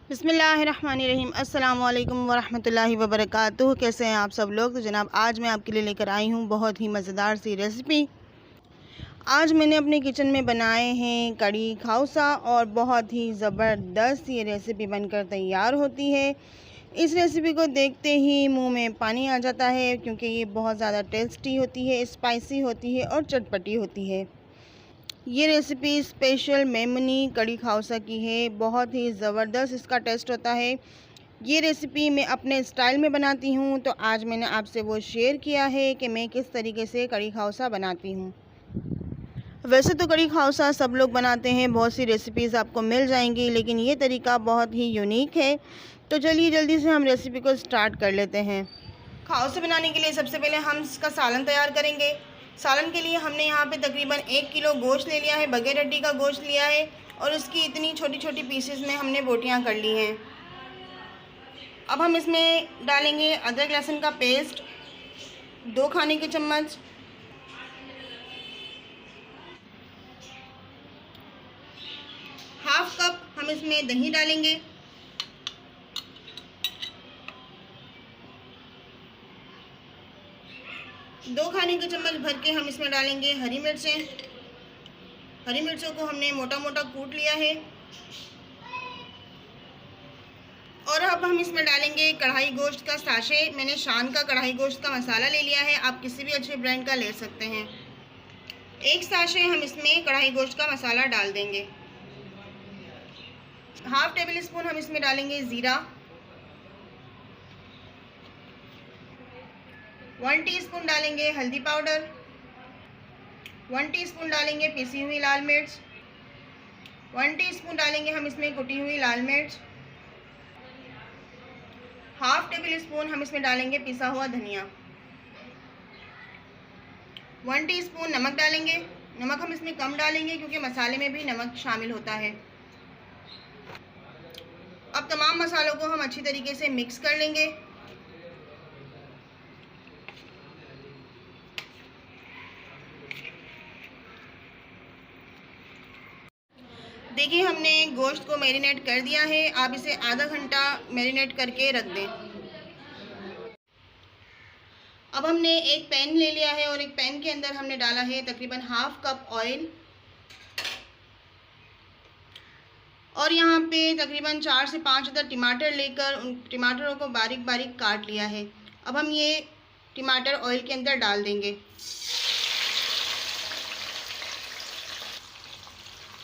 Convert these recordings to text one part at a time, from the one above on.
बिस्मिल्लाहिर्रहमानिर्रहीम। अस्सलाम वालेकुम वरहमतुल्लाहि वबरकातुहू। कैसे हैं आप सब लोग। तो जनाब आज मैं आपके लिए लेकर आई हूँ बहुत ही मज़ेदार सी रेसिपी। आज मैंने अपने किचन में बनाए हैं कड़ी खाउसा और बहुत ही ज़बरदस्त ये रेसिपी बनकर तैयार होती है। इस रेसिपी को देखते ही मुंह में पानी आ जाता है क्योंकि ये बहुत ज़्यादा टेस्टी होती है, स्पाइसी होती है और चटपटी होती है। ये रेसिपी स्पेशल मेमनी कड़ी खाउसा की है। बहुत ही ज़बरदस्त इसका टेस्ट होता है। ये रेसिपी मैं अपने स्टाइल में बनाती हूँ, तो आज मैंने आपसे वो शेयर किया है कि मैं किस तरीके से कड़ी खाउसा बनाती हूँ। वैसे तो कड़ी खाउसा सब लोग बनाते हैं, बहुत सी रेसिपीज़ आपको मिल जाएंगी, लेकिन ये तरीका बहुत ही यूनिक है। तो चलिए जल्दी से हम रेसिपी को स्टार्ट कर लेते हैं। खाउसा बनाने के लिए सबसे पहले हम इसका सालन तैयार करेंगे। सालन के लिए हमने यहाँ पे तकरीबन 1 किलो गोश्त ले लिया है, बगैर हड्डी का गोश्त लिया है और उसकी इतनी छोटी छोटी पीसेस में हमने बोटियाँ कर ली हैं। अब हम इसमें डालेंगे अदरक लहसुन का पेस्ट 2 खाने के चम्मच, हाफ कप हम इसमें दही डालेंगे, 2 खाने के चम्मच भर के हम इसमें डालेंगे हरी मिर्चें। हरी मिर्चों को हमने मोटा मोटा कूट लिया है। और अब हम इसमें डालेंगे कढ़ाई गोश्त का साशे। मैंने शान का कढ़ाई गोश्त का मसाला ले लिया है, आप किसी भी अच्छे ब्रांड का ले सकते हैं। 1 साशे हम इसमें कढ़ाई गोश्त का मसाला डाल देंगे। हाफ टेबल स्पून हम इसमें डालेंगे ज़ीरा, 1 टीस्पून डालेंगे हल्दी पाउडर, 1 टीस्पून डालेंगे पिसी हुई लाल मिर्च, 1 टीस्पून डालेंगे हम इसमें कुटी हुई लाल मिर्च, हाफ टेबल स्पून हम इसमें डालेंगे पिसा हुआ धनिया, 1 टीस्पून नमक डालेंगे। नमक हम इसमें कम डालेंगे क्योंकि मसाले में भी नमक शामिल होता है। अब तमाम मसालों को हम अच्छी तरीके से मिक्स कर लेंगे। देखिए हमने गोश्त को मैरिनेट कर दिया है। आप इसे आधा घंटा मैरिनेट करके रख दें। अब हमने एक पैन ले लिया है और एक पैन के अंदर हमने डाला है तकरीबन हाफ कप ऑयल और यहाँ पे तकरीबन 4 से 5 अदर टमाटर लेकर उन टमाटरों को बारीक बारीक काट लिया है। अब हम ये टमाटर ऑयल के अंदर डाल देंगे।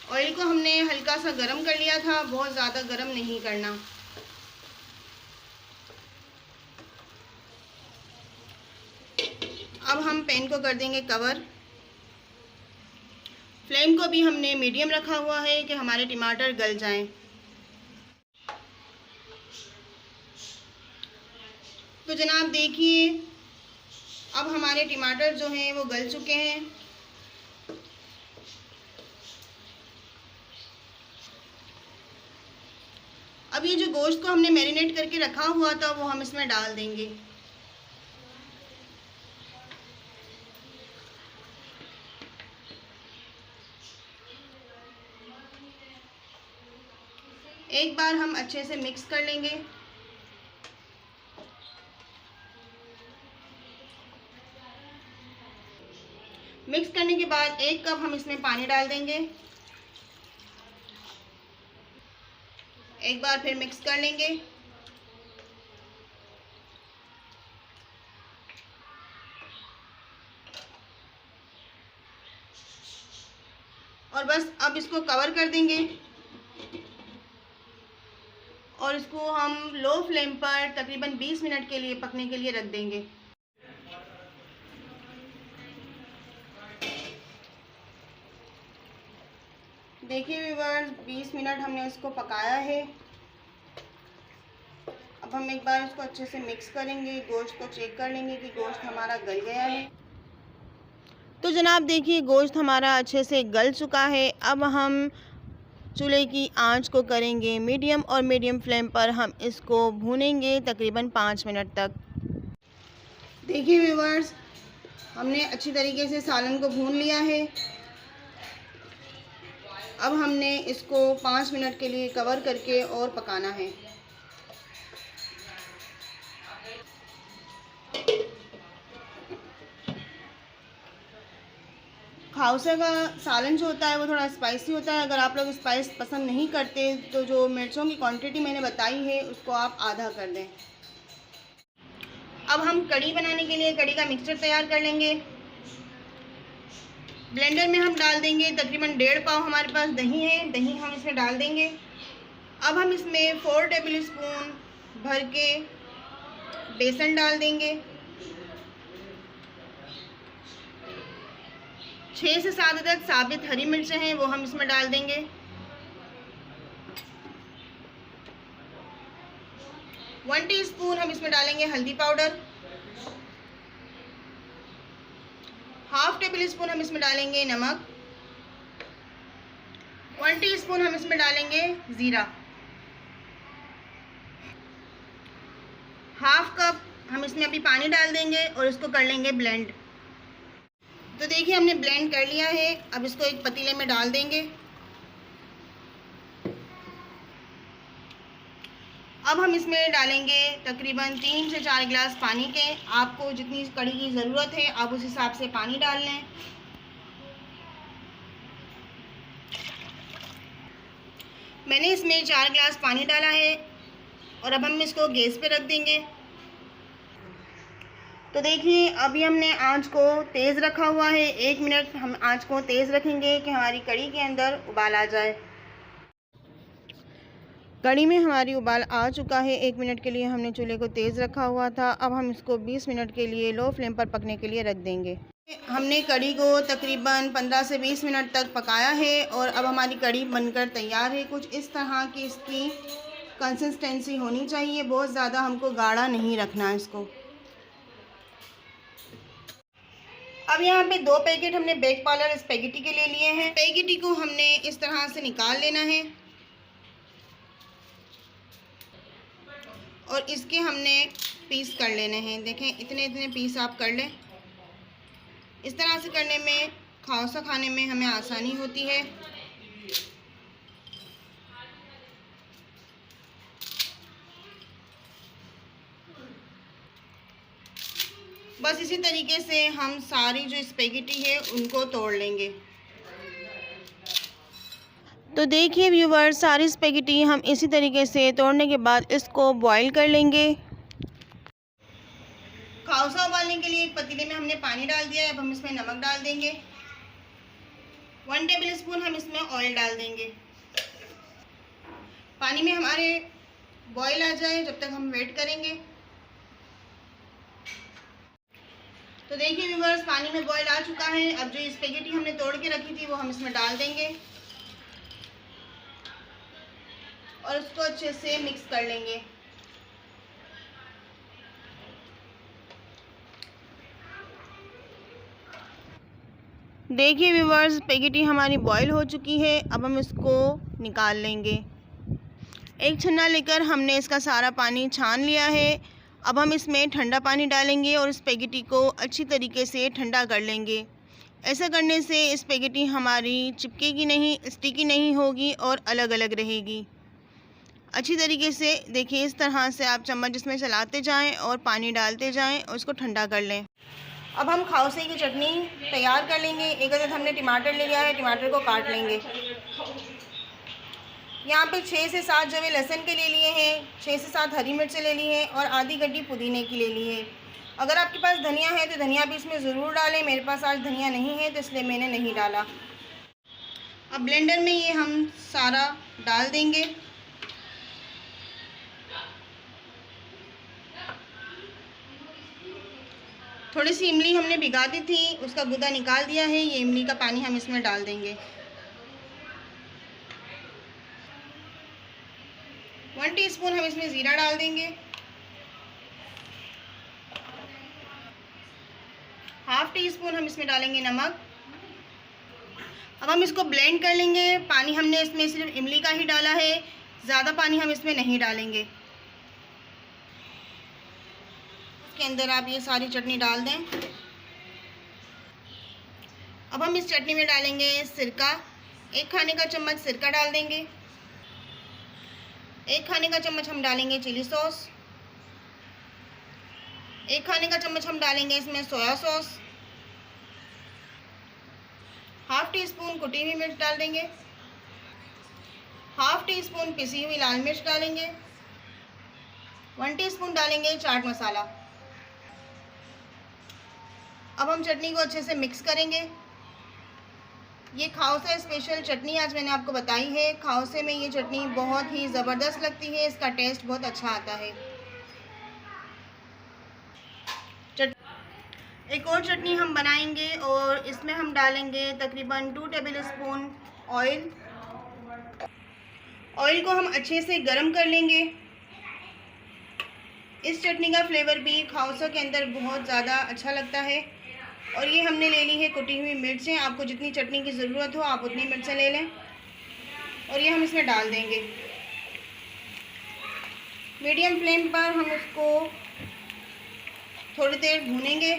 ऑयल को हमने हल्का सा गरम कर लिया था, बहुत ज़्यादा गरम नहीं करना। अब हम पैन को कर देंगे कवर। फ्लेम को भी हमने मीडियम रखा हुआ है कि हमारे टमाटर गल जाएं। तो जनाब देखिए अब हमारे टमाटर जो हैं वो गल चुके हैं। अब ये जो गोश्त को हमने मैरिनेट करके रखा हुआ था वो हम इसमें डाल देंगे। एक बार हम अच्छे से मिक्स कर लेंगे। मिक्स करने के बाद 1 कप हम इसमें पानी डाल देंगे। एक बार फिर मिक्स कर लेंगे। और बस अब इसको कवर कर देंगे और इसको हम लो फ्लेम पर तकरीबन 20 मिनट के लिए पकने के लिए रख देंगे। देखिए व्यूअर्स 20 मिनट हमने इसको पकाया है। अब हम एक बार इसको अच्छे से मिक्स करेंगे, गोश्त को चेक कर लेंगे कि गोश्त हमारा गल गया है। तो जनाब देखिए गोश्त हमारा अच्छे से गल चुका है। अब हम चूल्हे की आंच को करेंगे मीडियम और मीडियम फ्लेम पर हम इसको भूनेंगे तकरीबन 5 मिनट तक। देखिए व्यूअर्स हमने अच्छी तरीके से सालन को भून लिया है। अब हमने इसको 5 मिनट के लिए कवर करके और पकाना है। खाउसा का सालन जो होता है वो थोड़ा स्पाइसी होता है। अगर आप लोग स्पाइस पसंद नहीं करते तो जो मिर्चों की क्वांटिटी मैंने बताई है उसको आप आधा कर दें। अब हम कड़ी बनाने के लिए कड़ी का मिक्सचर तैयार कर लेंगे। ब्लेंडर में हम डाल देंगे तकरीबन 1.5 पाव हमारे पास दही है, दही हम इसमें डाल देंगे। अब हम इसमें 4 टेबल स्पून भर के बेसन डाल देंगे। 6 से 7 अदद साबित हरी मिर्चें हैं वो हम इसमें डाल देंगे। 1 टीस्पून हम इसमें डालेंगे हल्दी पाउडर। 1/2 टेबल स्पून हम इसमें डालेंगे नमक। 1 टीस्पून हम इसमें डालेंगे ज़ीरा। 1/2 कप हम इसमें अभी पानी डाल देंगे और इसको कर लेंगे ब्लेंड। तो देखिए हमने ब्लेंड कर लिया है। अब इसको एक पतीले में डाल देंगे। अब हम इसमें डालेंगे तकरीबन 3 से 4 गिलास पानी के। आपको जितनी कड़ी की ज़रूरत है आप उस हिसाब से पानी डाल लें। मैंने इसमें 4 गिलास पानी डाला है और अब हम इसको गैस पे रख देंगे। तो देखिए अभी हमने आंच को तेज़ रखा हुआ है। 1 मिनट हम आंच को तेज़ रखेंगे कि हमारी कड़ी के अंदर उबाल आ जाए। कड़ी में हमारी उबाल आ चुका है। 1 मिनट के लिए हमने चूल्हे को तेज़ रखा हुआ था। अब हम इसको 20 मिनट के लिए लो फ्लेम पर पकने के लिए रख देंगे। हमने कड़ी को तकरीबन 15 से 20 मिनट तक पकाया है और अब हमारी कड़ी बनकर तैयार है। कुछ इस तरह की इसकी कंसिस्टेंसी होनी चाहिए। बहुत ज़्यादा हमको गाढ़ा नहीं रखना है इसको। अब यहाँ पे 2 पैकेट हमने बेक पार्लर स्पेगेटी के ले लिए हैं। स्पेगेटी को हमने इस तरह से निकाल लेना है और इसके हमने पीस कर लेने हैं। देखें इतने इतने पीस आप कर लें। इस तरह से करने में खाउसा खाने में हमें आसानी होती है। बस इसी तरीके से हम सारी जो स्पेगेटी है उनको तोड़ लेंगे। तो देखिए व्यूवर्स, सारी स्पेगेटी हम इसी तरीके से तोड़ने के बाद इसको बॉईल कर लेंगे। खाउसा उबालने के लिए एक पतीले में हमने पानी डाल दिया है। अब हम इसमें नमक डाल देंगे। 1 टेबल स्पून हम इसमें ऑयल डाल देंगे। पानी में हमारे बॉईल आ जाए जब तक हम वेट करेंगे। तो देखिए व्यूवर्स, पानी में बॉईल आ चुका है। अब जो स्पेगेटी हमने तोड़ के रखी थी वो हम इसमें डाल देंगे और उसको अच्छे से मिक्स कर लेंगे। देखिए व्यूवर्स, स्पेगेटी हमारी बॉईल हो चुकी है। अब हम इसको निकाल लेंगे। एक छन्ना लेकर हमने इसका सारा पानी छान लिया है। अब हम इसमें ठंडा पानी डालेंगे और स्पेगेटी को अच्छी तरीके से ठंडा कर लेंगे। ऐसा करने से स्पेगेटी हमारी चिपकेगी नहीं, स्टिकी नहीं होगी और अलग अलग रहेगी। अच्छी तरीके से देखिए इस तरह से आप चम्मच इसमें चलाते जाएं और पानी डालते जाएं और इसको ठंडा कर लें। अब हम खाउसे की चटनी तैयार कर लेंगे। एक अदद हमने टमाटर ले लिया है, टमाटर को काट लेंगे। यहाँ पे 6 से 7 जवे लहसुन के ले लिए हैं, 6 से 7 हरी मिर्चें ले ली हैं और आधी गड्डी पुदीने की ले ली है। अगर आपके पास धनिया है तो धनिया भी इसमें ज़रूर डालें। मेरे पास आज धनिया नहीं है तो इसलिए मैंने नहीं डाला। अब ब्लेंडर में ये हम सारा डाल देंगे। थोड़ी सी इमली हमने भिगा दी थी, उसका गुदा निकाल दिया है। ये इमली का पानी हम इसमें डाल देंगे। 1 टीस्पून हम इसमें ज़ीरा डाल देंगे। 1/2 टीस्पून हम इसमें डालेंगे नमक। अब हम इसको ब्लेंड कर लेंगे। पानी हमने इसमें सिर्फ इमली का ही डाला है, ज़्यादा पानी हम इसमें नहीं डालेंगे। इसके अंदर आप ये सारी चटनी डाल दें। अब हम इस चटनी में डालेंगे सिरका। 1 खाने का चम्मच सिरका डाल देंगे। 1 खाने का चम्मच हम डालेंगे चिली सॉस। 1 खाने का चम्मच हम डालेंगे इसमें soya sauce. Half tea spoon कुटी हुई मिर्च डाल देंगे। हाफ टी स्पून पिसी हुई लाल मिर्च डालेंगे। 1 टीस्पून डालेंगे चाट मसाला। अब हम चटनी को अच्छे से मिक्स करेंगे। ये खाउसा स्पेशल चटनी आज मैंने आपको बताई है। खाउसे में ये चटनी बहुत ही ज़बरदस्त लगती है, इसका टेस्ट बहुत अच्छा आता है। एक और चटनी हम बनाएंगे और इसमें हम डालेंगे तकरीबन 2 टेबल स्पून ऑयल। ऑयल को हम अच्छे से गरम कर लेंगे। इस चटनी का फ्लेवर भी खाउसा के अंदर बहुत ज़्यादा अच्छा लगता है। और ये हमने ले ली है कुटी हुई मिर्चें। आपको जितनी चटनी की ज़रूरत हो आप उतनी मिर्चें ले लें और ये हम इसमें डाल देंगे। मीडियम फ्लेम पर हम उसको थोड़ी देर भूनेंगे।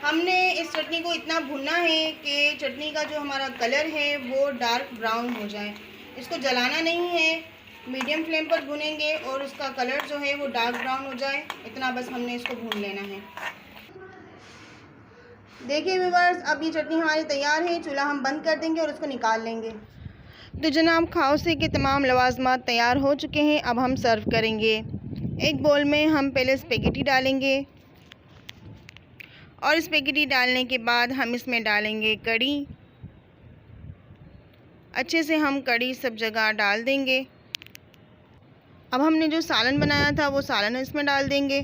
हमने इस चटनी को इतना भूनना है कि चटनी का जो हमारा कलर है वो डार्क ब्राउन हो जाए। इसको जलाना नहीं है, मीडियम फ्लेम पर भूनेंगे और उसका कलर जो है वो डार्क ब्राउन हो जाए, इतना बस हमने इसको भून लेना है। देखिए व्यूअर्स, अब ये चटनी हमारी तैयार है। चूल्हा हम बंद कर देंगे और उसको निकाल लेंगे। तो जनाब, खाउसे के तमाम लवाजमात तैयार हो चुके हैं। अब हम सर्व करेंगे। एक बोल में हम पहले स्पेगेटी डालेंगे और स्पेगेटी डालने के बाद हम इसमें डालेंगे कड़ी। अच्छे से हम कड़ी सब जगह डाल देंगे। अब हमने जो सालन बनाया था वो सालन इसमें डाल देंगे।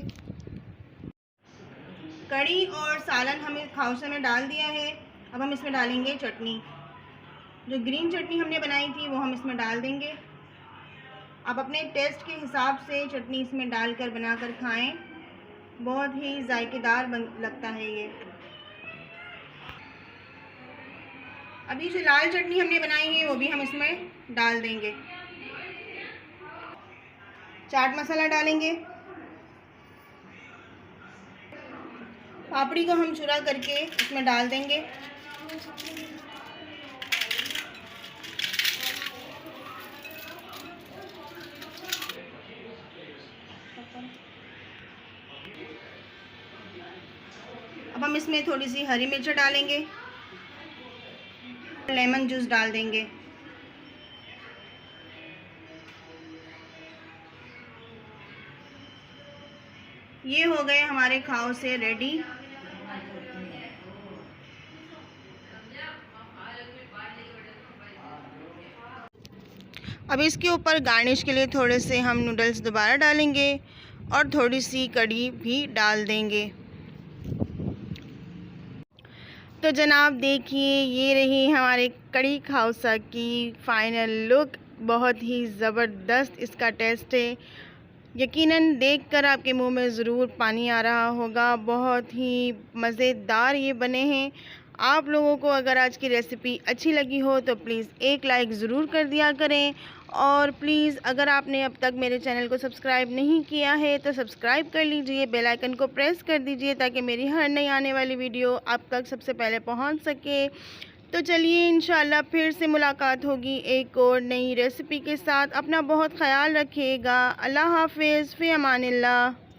कड़ी और सालन हमें खाउसे में डाल दिया है। अब हम इसमें डालेंगे चटनी। जो ग्रीन चटनी हमने बनाई थी वो हम इसमें डाल देंगे। आप अपने टेस्ट के हिसाब से चटनी इसमें डालकर बनाकर खाएं, बहुत ही जायकेदार लगता है ये। अभी जो लाल चटनी हमने बनाई है वो भी हम इसमें डाल देंगे। चाट मसाला डालेंगे। पापड़ी को हम चूरा करके इसमें डाल देंगे। अब हम इसमें थोड़ी सी हरी मिर्च डालेंगे, लेमन जूस डाल देंगे। ये हो गए हमारे खाउसे रेडी। अब इसके ऊपर गार्निश के लिए थोड़े से हम नूडल्स दोबारा डालेंगे और थोड़ी सी कड़ी भी डाल देंगे। तो जनाब देखिए, ये रही हमारे कड़ी खाउसा की फ़ाइनल लुक। बहुत ही ज़बरदस्त इसका टेस्ट है। यकीनन देखकर आपके मुंह में ज़रूर पानी आ रहा होगा। बहुत ही मज़ेदार ये बने हैं। आप लोगों को अगर आज की रेसिपी अच्छी लगी हो तो प्लीज़ एक लाइक ज़रूर कर दिया करें। और प्लीज़ अगर आपने अब तक मेरे चैनल को सब्सक्राइब नहीं किया है तो सब्सक्राइब कर लीजिए, बेल आइकन को प्रेस कर दीजिए ताकि मेरी हर नई आने वाली वीडियो आप तक सबसे पहले पहुंच सके। तो चलिए, इंशाल्लाह फिर से मुलाकात होगी एक और नई रेसिपी के साथ। अपना बहुत ख्याल रखिएगा। अल्लाह हाफ़िज़, फ़ी अमानिल्लाह।